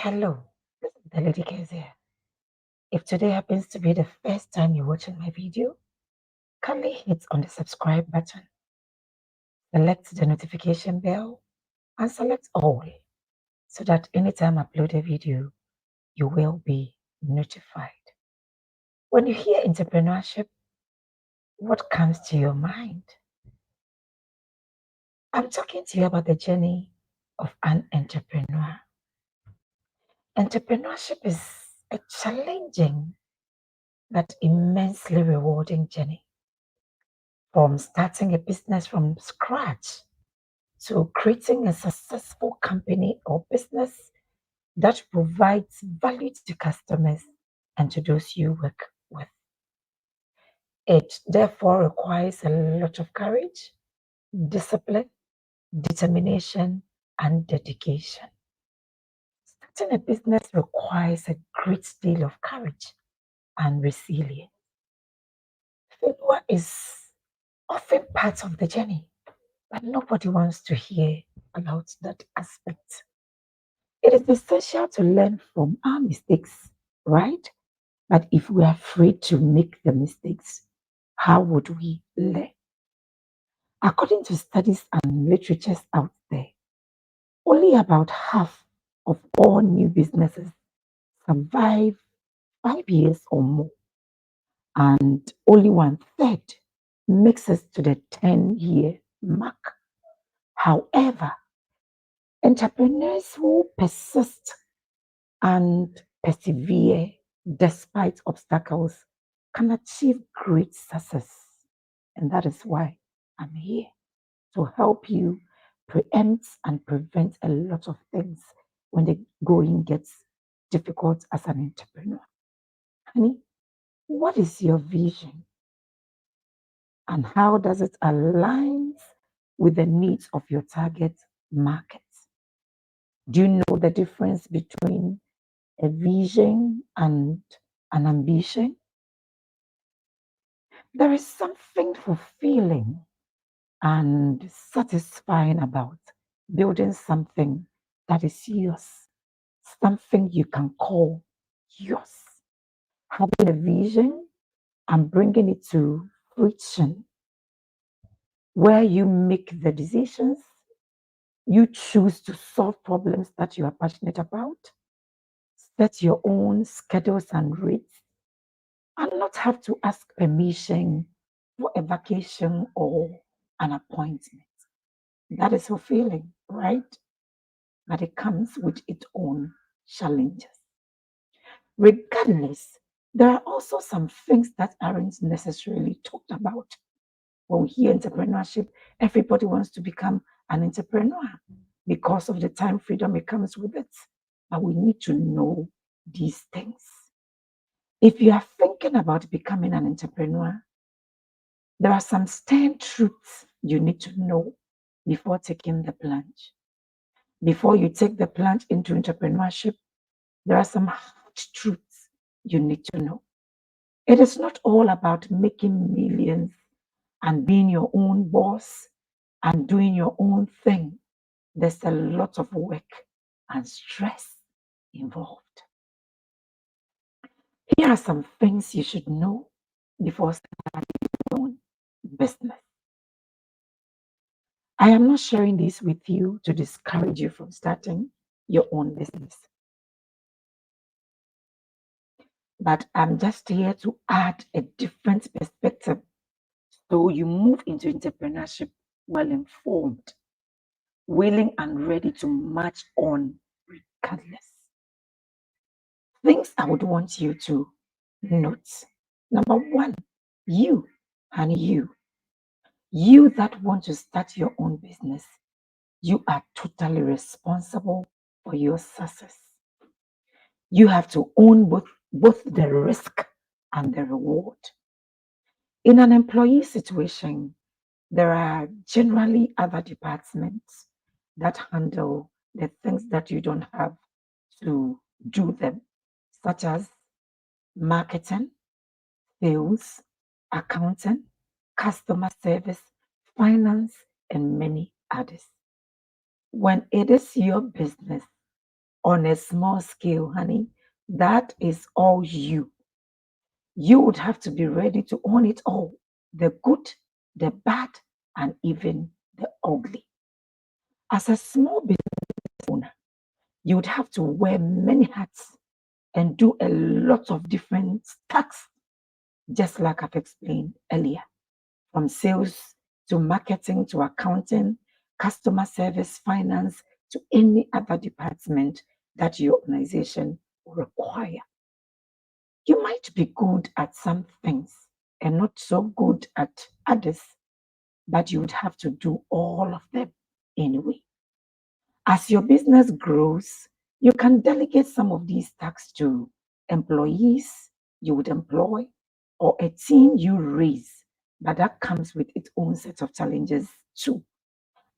Hello, this is TheLadyKeziah. If today happens to be the first time you're watching my video, kindly hit on the subscribe button, select the notification bell, and select all so that anytime I upload a video, you will be notified. When you hear entrepreneurship, what comes to your mind? I'm talking to you about the journey of an entrepreneur. Entrepreneurship is a challenging but immensely rewarding journey. From starting a business from scratch to creating a successful company or business that provides value to customers and to those you work with. It therefore requires a lot of courage, discipline, determination, and dedication. Starting a business requires a great deal of courage and resilience. Failure is often part of the journey, but nobody wants to hear about that aspect. It is essential to learn from our mistakes, right? But if we are afraid to make the mistakes, how would we learn? According to studies and literatures out there, only about half of all new businesses survive 5 years or more, and only one third makes us to the 10-year mark. However, entrepreneurs who persist and persevere despite obstacles can achieve great success. And that is why I'm here to help you preempt and prevent a lot of things when the going gets difficult as an entrepreneur. Honey, what is your vision and how does it align with the needs of your target market? Do you know the difference between a vision and an ambition? There is something fulfilling and satisfying about building something that is yours, something you can call yours. Having a vision and bringing it to fruition, where you make the decisions, you choose to solve problems that you are passionate about, set your own schedules and rates, and not have to ask permission for a vacation or an appointment. That is fulfilling, right? But it comes with its own challenges. Regardless, there are also some things that aren't necessarily talked about. When we hear entrepreneurship, everybody wants to become an entrepreneur because of the time freedom it comes with it. But we need to know these things. If you are thinking about becoming an entrepreneur, there are some stern truths you need to know before taking the plunge. Before you take the plunge into entrepreneurship, there are some hard truths you need to know. It is not all about making millions and being your own boss and doing your own thing. There's a lot of work and stress involved. Here are some things you should know before starting your own business. I am not sharing this with you to discourage you from starting your own business, but I'm just here to add a different perspective so you move into entrepreneurship well informed, willing and ready to march on regardless. Things I would want you to note. Number one, you and you that want to start your own business, you are totally responsible for your success. You have to own both the risk and the reward. In an employee situation, there are generally other departments that handle the things that you don't have to do them, such as marketing, sales, accounting, customer service, finance, and many others. When it is your business, on a small scale, honey. That is all you. You would have to be ready to own it all, the good, the bad, and even the ugly. As a small business owner, you would have to wear many hats and do a lot of different tasks, just like I've explained earlier, from sales to marketing to accounting, customer service, finance, to any other department that your organization will require. You might be good at some things and not so good at others, but you would have to do all of them anyway. As your business grows, you can delegate some of these tasks to employees you would employ or a team you raise, but that comes with its own set of challenges too.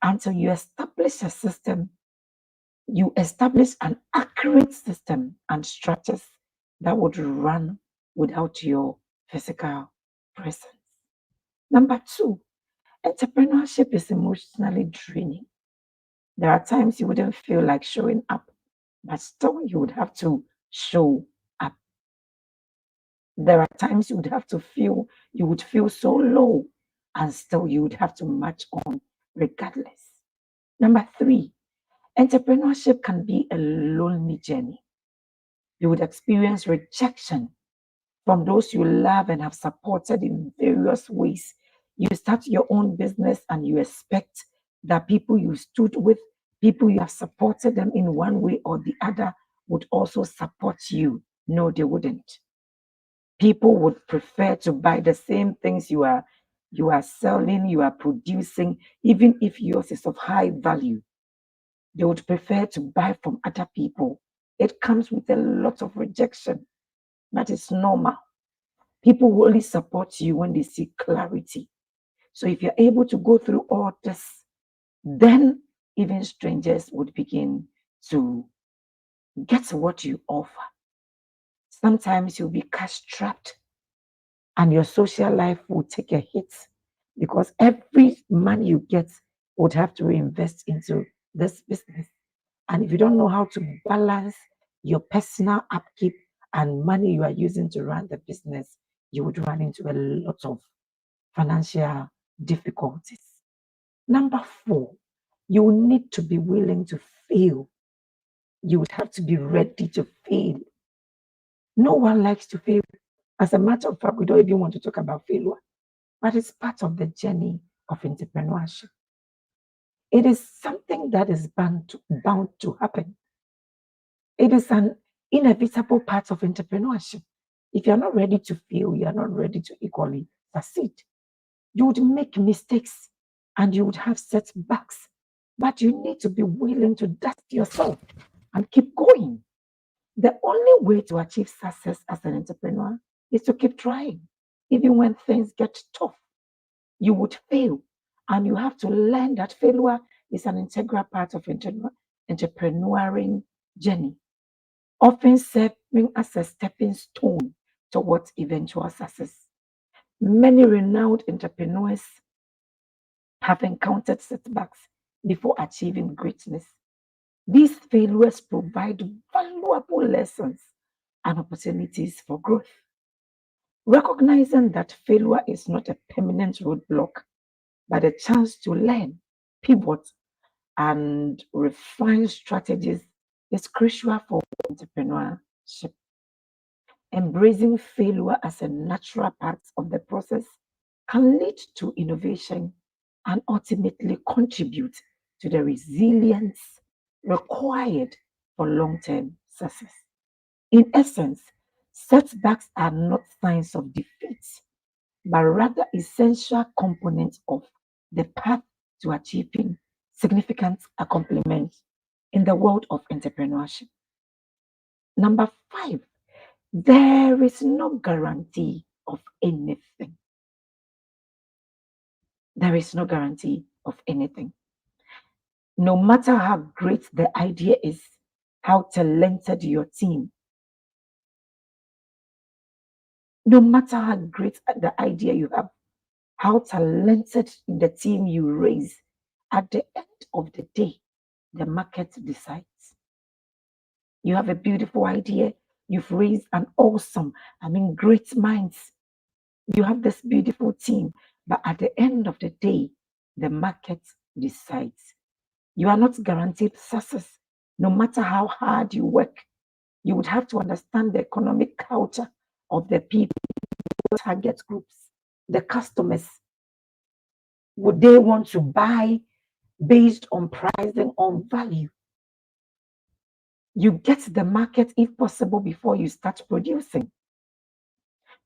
Until you establish an accurate system and structures that would run without your physical presence. Number two, entrepreneurship is emotionally draining. There are times you wouldn't feel like showing up, but still you would have to show up. There are times you would feel so low, and still you would have to march on regardless. Number three, entrepreneurship can be a lonely journey. You would experience rejection from those you love and have supported in various ways. You start your own business and you expect that people you stood with, people you have supported them in one way or the other, would also support you. No, they wouldn't. People would prefer to buy the same things you are selling, you are producing, even if yours is of high value. They would prefer to buy from other people. It comes with a lot of rejection, but it's normal. People will only support you when they see clarity. So if you're able to go through all this, then even strangers would begin to get what you offer. Sometimes you'll be cash strapped and your social life will take a hit because every money you get would have to reinvest into this business. And if you don't know how to balance your personal upkeep and money you are using to run the business, you would run into a lot of financial difficulties. Number four, you need to be willing to fail. You would have to be ready to fail. No one likes to fail. As a matter of fact, we don't even want to talk about failure, but it's part of the journey of entrepreneurship. It is something that is bound to happen. It is an inevitable part of entrepreneurship. If you're not ready to fail, you're not ready to equally succeed. You would make mistakes and you would have setbacks, but you need to be willing to dust yourself and keep going. The only way to achieve success as an entrepreneur is to keep trying. Even when things get tough, you would fail. And you have to learn that failure is an integral part of entrepreneuring journey, often serving as a stepping stone towards eventual success. Many renowned entrepreneurs have encountered setbacks before achieving greatness. These failures provide valuable lessons and opportunities for growth. Recognizing that failure is not a permanent roadblock, but a chance to learn, pivot, and refine strategies is crucial for entrepreneurship. Embracing failure as a natural part of the process can lead to innovation and ultimately contribute to the resilience required for long term success. In essence, setbacks are not signs of defeat, but rather essential components of the path to achieving significant accomplishments in the world of entrepreneurship. Number five, there is no guarantee of anything. There is no guarantee of anything. No matter how great the idea is, how talented your team, no matter how great the idea you have, how talented the team you raise, at the end of the day, the market decides. You have a beautiful idea. You've raised an awesome, great minds. You have this beautiful team. But at the end of the day, the market decides. You are not guaranteed success. No matter how hard you work, you would have to understand the economic culture of the people, target groups, the customers. Would they want to buy based on pricing on value? You get the market if possible before you start producing.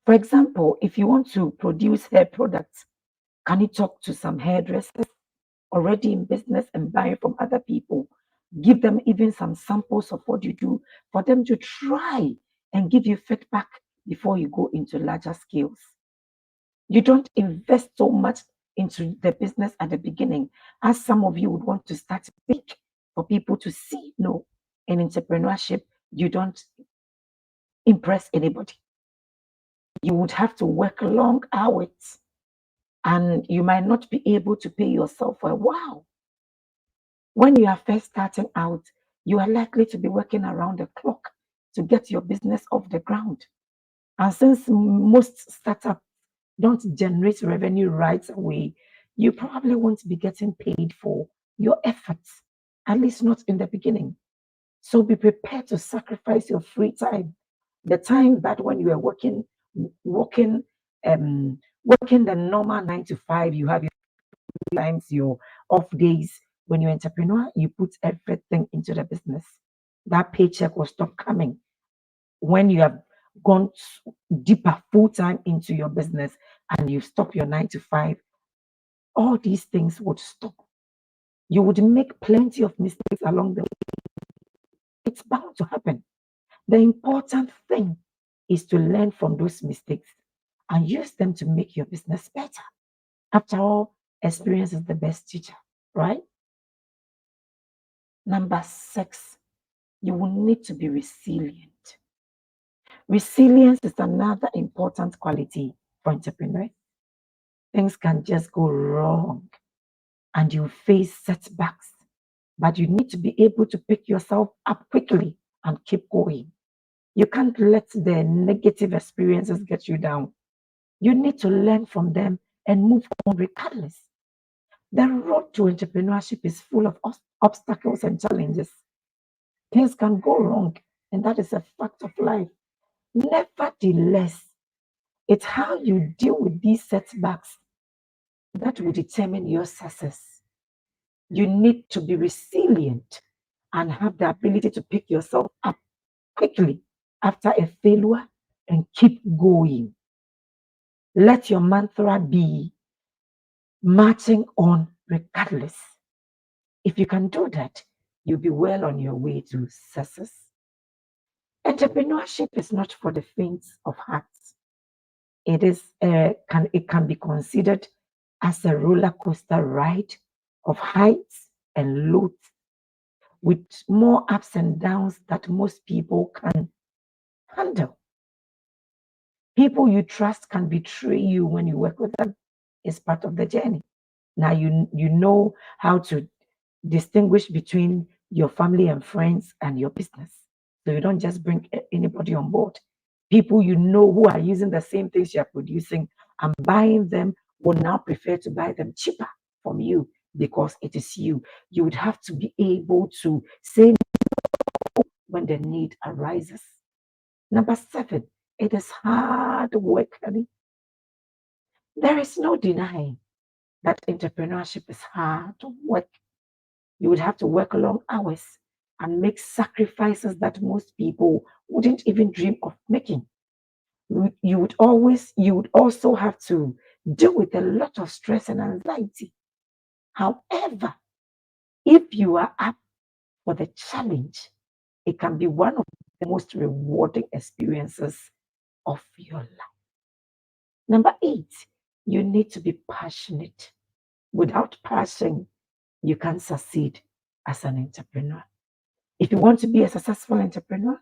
For example, if you want to produce hair products, can you talk to some hairdressers already in business and buying from other people? Give them even some samples of what you do for them to try and give you feedback before you go into larger scales. You don't invest so much into the business at the beginning as some of you would want to start big for people to see. No, in entrepreneurship, you don't impress anybody. You would have to work long hours and you might not be able to pay yourself for a while. When you are first starting out, you are likely to be working around the clock to get your business off the ground. And since most startups don't generate revenue right away, you probably won't be getting paid for your efforts, at least not in the beginning. So be prepared to sacrifice your free time, the time that when you are working, working the normal 9 to 5, you have your times, your off days. When you're entrepreneur, you put everything into the business. That paycheck will stop coming when you have gone deeper full time into your business and you stop your 9 to 5. All these things would stop. You would make plenty of mistakes along the way. It's bound to happen. The important thing is to learn from those mistakes and use them to make your business better. After all, experience is the best teacher, right? Number 6, you will need to be resilient. Resilience is another important quality for entrepreneurs. Things can just go wrong and you face setbacks, but you need to be able to pick yourself up quickly and keep going. You can't let the negative experiences get you down. You need to learn from them and move on regardless. The road to entrepreneurship is full of obstacles and challenges. Things can go wrong, and that is a fact of life. Nevertheless, it's how you deal with these setbacks that will determine your success. You need to be resilient and have the ability to pick yourself up quickly after a failure and keep going. Let your mantra be marching on regardless. If you can do that, you'll be well on your way to success. Entrepreneurship is not for the faint of heart. It can be considered as a roller coaster ride of heights and lows with more ups and downs that most people can handle. People you trust can betray you when you work with them. It's part of the journey. Now you know how to distinguish between your family and friends and your business. So you don't just bring anybody on board. People you know who are using the same things you're producing and buying them will now prefer to buy them cheaper from you because it is you. You would have to be able to say no when the need arises. Number 7, it is hard work, honey. There is no denying that entrepreneurship is hard work. You would have to work long hours and make sacrifices that most people wouldn't even dream of making. You would also have to deal with a lot of stress and anxiety. However, if you are up for the challenge, it can be one of the most rewarding experiences of your life. Number 8, you need to be passionate. Without passion, you can't succeed as an entrepreneur. If you want to be a successful entrepreneur,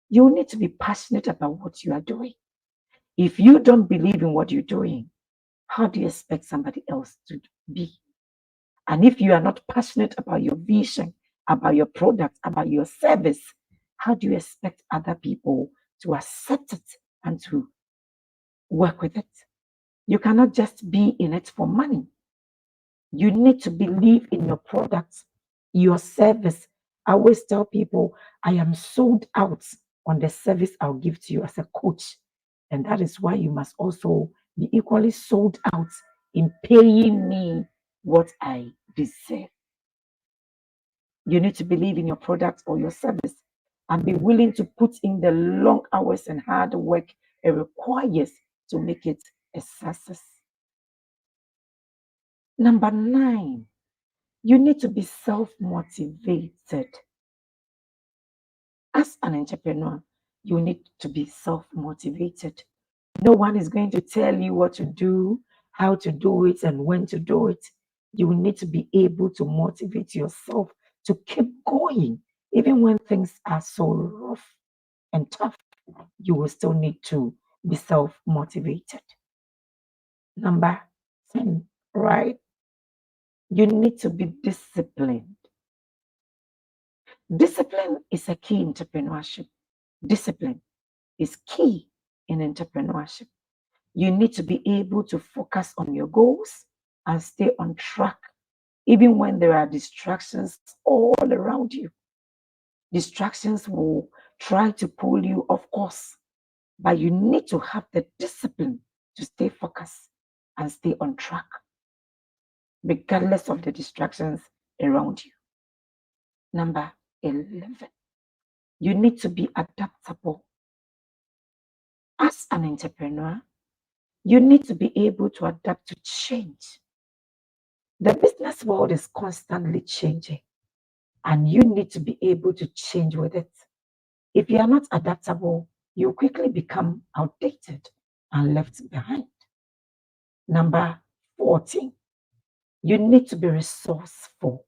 you need to be passionate about what you are doing. If you don't believe in what you're doing, how do you expect somebody else to be? And if you are not passionate about your vision, about your product, about your service, how do you expect other people to accept it and to work with it? You cannot just be in it for money. You need to believe in your product, your service. I always tell people I am sold out on the service I'll give to you as a coach. And that is why you must also be equally sold out in paying me what I deserve. You need to believe in your product or your service and be willing to put in the long hours and hard work it requires to make it a success. Number 9, you need to be self motivated. As an entrepreneur, you need to be self motivated. No one is going to tell you what to do, how to do it, and when to do it. You need to be able to motivate yourself to keep going. Even when things are so rough and tough, you will still need to be self motivated. Number 10, right? You need to be disciplined. Discipline is a key in entrepreneurship. Discipline is key in entrepreneurship. You need to be able to focus on your goals and stay on track, even when there are distractions all around you. Distractions will try to pull you off course, but you need to have the discipline to stay focused and stay on track, regardless of the distractions around you. Number 11, you need to be adaptable. As an entrepreneur, you need to be able to adapt to change. The business world is constantly changing, and you need to be able to change with it. If you are not adaptable, you quickly become outdated and left behind. Number 14, you need to be resourceful.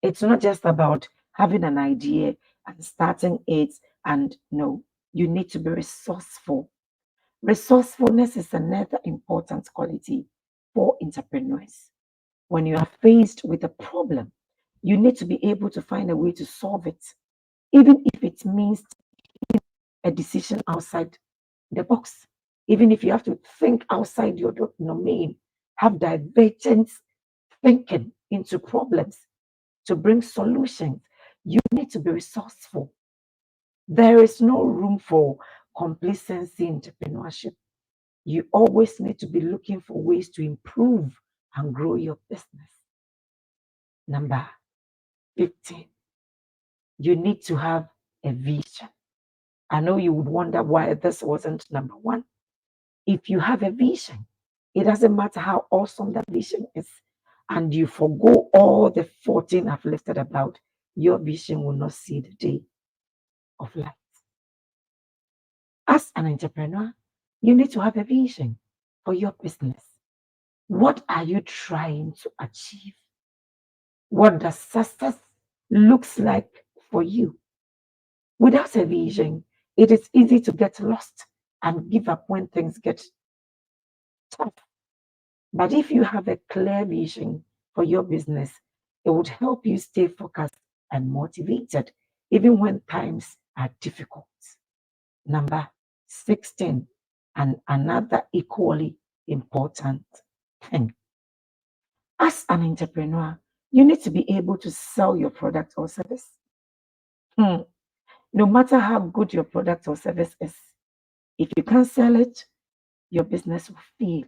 It's not just about having an idea and starting it, and no, you need to be resourceful. Resourcefulness is another important quality for entrepreneurs. When you are faced with a problem, you need to be able to find a way to solve it, even if it means a decision outside the box, even if you have to think outside your domain, have divergent thinking into problems to bring solutions. You need to be resourceful. There is no room for complacency in entrepreneurship. You always need to be looking for ways to improve and grow your business. Number 15, you need to have a vision. I know you would wonder why this wasn't number 1. If you have a vision, it doesn't matter how awesome that vision is, and you forgo all the 14 I've listed about, your vision will not see the day of light. As an entrepreneur, you need to have a vision for your business. What are you trying to achieve? What does success looks like for you? Without a vision, it is easy to get lost and give up when things get tough. But if you have a clear vision for your business, it would help you stay focused and motivated, even when times are difficult. Number 16, and another equally important thing. As an entrepreneur, you need to be able to sell your product or service. Hmm. No matter how good your product or service is, if you can't sell it, your business will fail.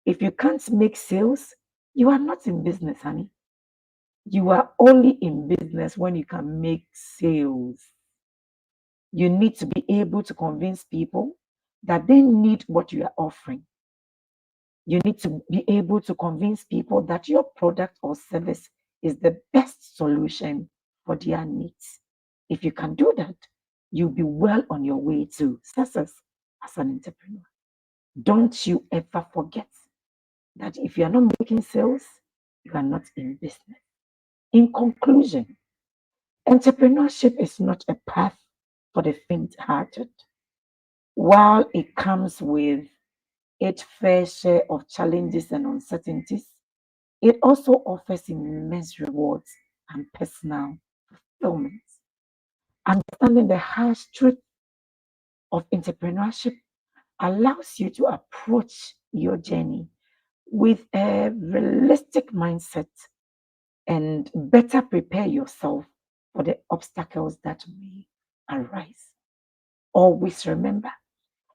If you can't make sales, you are not in business, honey. You are only in business when you can make sales. You need to be able to convince people that they need what you are offering. You need to be able to convince people that your product or service is the best solution for their needs. If you can do that, you'll be well on your way to success as an entrepreneur. Don't you ever forget that if you are not making sales, you are not in business. In conclusion, entrepreneurship is not a path for the faint hearted. While it comes with its fair share of challenges and uncertainties, it also offers immense rewards and personal fulfillment. Understanding the harsh truth of entrepreneurship allows you to approach your journey with a realistic mindset and better prepare yourself for the obstacles that may arise. Always remember,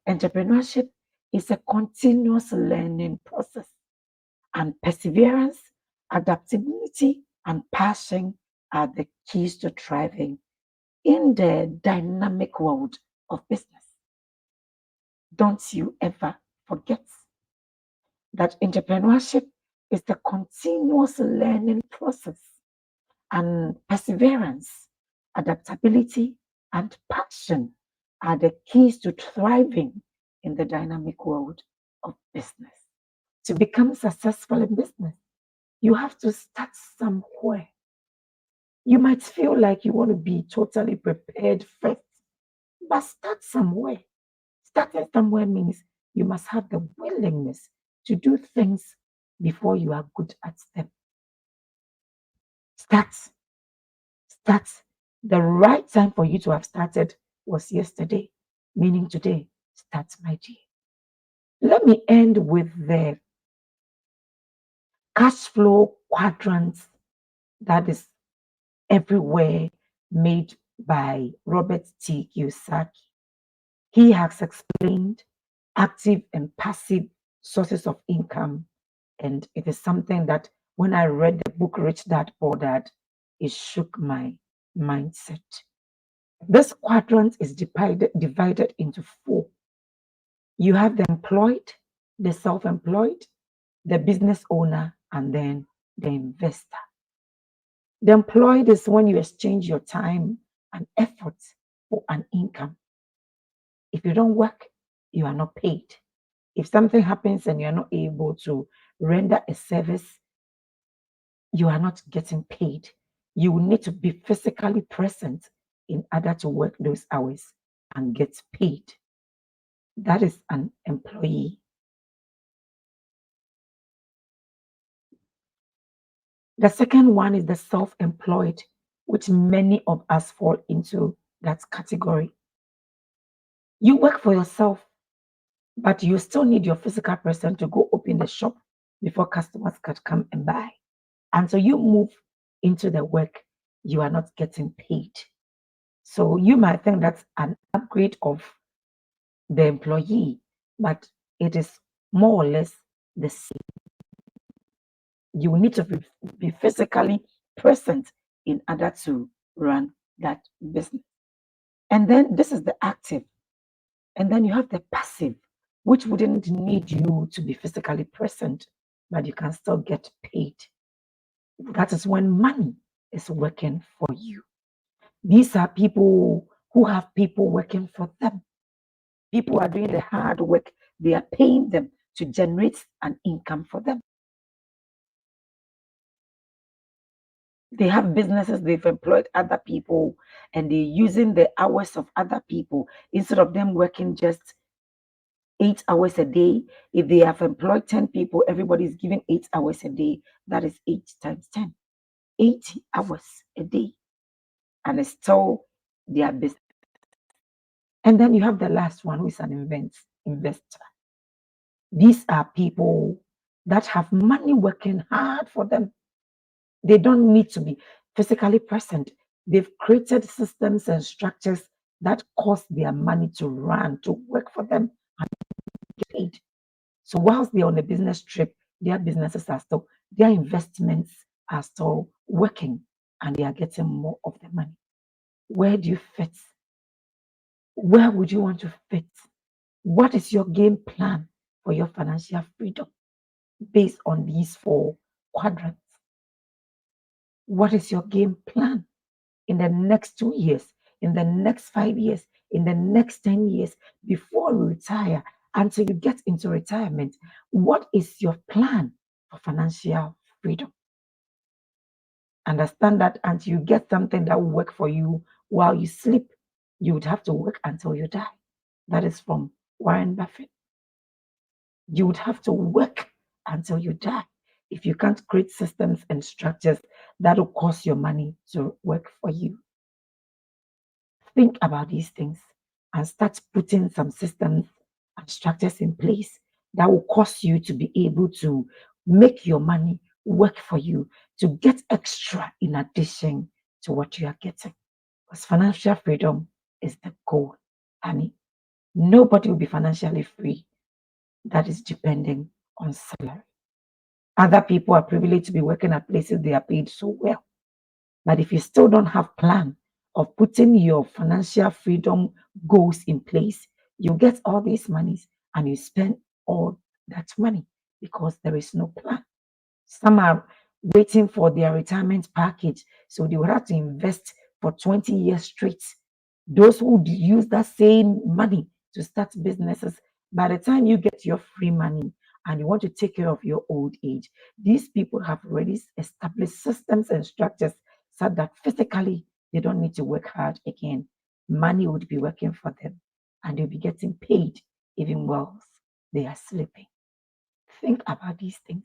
entrepreneurship is a continuous learning process, and perseverance, adaptability, and passion are the keys to thriving in the dynamic world of business. Don't you ever forget that entrepreneurship is the continuous learning process, and perseverance, adaptability, and passion are the keys to thriving in the dynamic world of business. To become successful in business, you have to start somewhere. You might feel like you want to be totally prepared first, but start somewhere. Starting somewhere means you must have the willingness to do things before you are good at them. Start, start. The right time for you to have started was yesterday, meaning today. Start, my dear. Let me end with the cash flow quadrant that is everywhere made by Robert T. Kiyosaki. He has explained active and passive sources of income. And it is something that when I read the book Rich Dad Poor Dad, it shook my mindset. This quadrant is divided into four. You have the employed, the self employed, the business owner, and then the investor. The employed is when you exchange your time and effort for an income. If you don't work, you are not paid. If something happens and you're not able to render a service, you are not getting paid. You will need to be physically present in order to work those hours and get paid. That is an employee. The second one is the self employed, which many of us fall into that category. You work for yourself, but you still need your physical presence to go open the shop before customers can come and buy. And so you move into the work, you are not getting paid. So you might think that's an upgrade of the employee, but it is more or less the same. You need to be physically present in order to run that business. And then this is the active. And then you have the passive, which wouldn't need you to be physically present, but you can still get paid. That is when money is working for you. These are people who have people working for them. People are doing the hard work. They are paying them to generate an income for them. They have businesses, they've employed other people, and they're using the hours of other people instead of them working just 8 hours a day. If they have employed 10 people, everybody is giving 8 hours a day. That is 8 times 10, 80 hours a day. And it's still their business. And then you have the last one, who is an investor. These are people that have money working hard for them. They don't need to be physically present. They've created systems and structures that cause their money to run, to work for them and get paid. So whilst they're on a business trip, their businesses are still, their investments are still working and they are getting more of the money. Where do you fit? Where would you want to fit? What is your game plan for your financial freedom based on these four quadrants? What is your game plan in the next 2 years, in the next 5 years, in the next 10 years, before you retire, until you get into retirement? What is your plan for financial freedom? Understand that until you get something that will work for you while you sleep, you would have to work until you die. That is from Warren Buffett. You would have to work until you die if you can't create systems and structures that will cause your money to work for you. Think about these things and start putting some systems and structures in place that will cause you to be able to make your money work for you, to get extra in addition to what you are getting. Because financial freedom is the goal, honey. Nobody will be financially free that is depending on salary. Other people are privileged to be working at places they are paid so well. But if you still don't have plan of putting your financial freedom goals in place, you get all these monies and you spend all that money because there is no plan. Some are waiting for their retirement package, so they will have to invest for 20 years straight. Those who use that same money to start businesses, by the time you get your free money and you want to take care of your old age, these people have already established systems and structures so that physically they don't need to work hard again. Money would be working for them and they'll be getting paid even whilst they are sleeping. Think about these things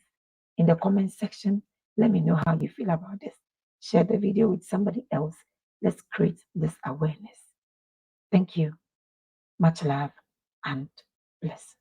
in the comment section. Let me know how you feel about this. Share the video with somebody else. Let's create this awareness. Thank you. Much love and bless.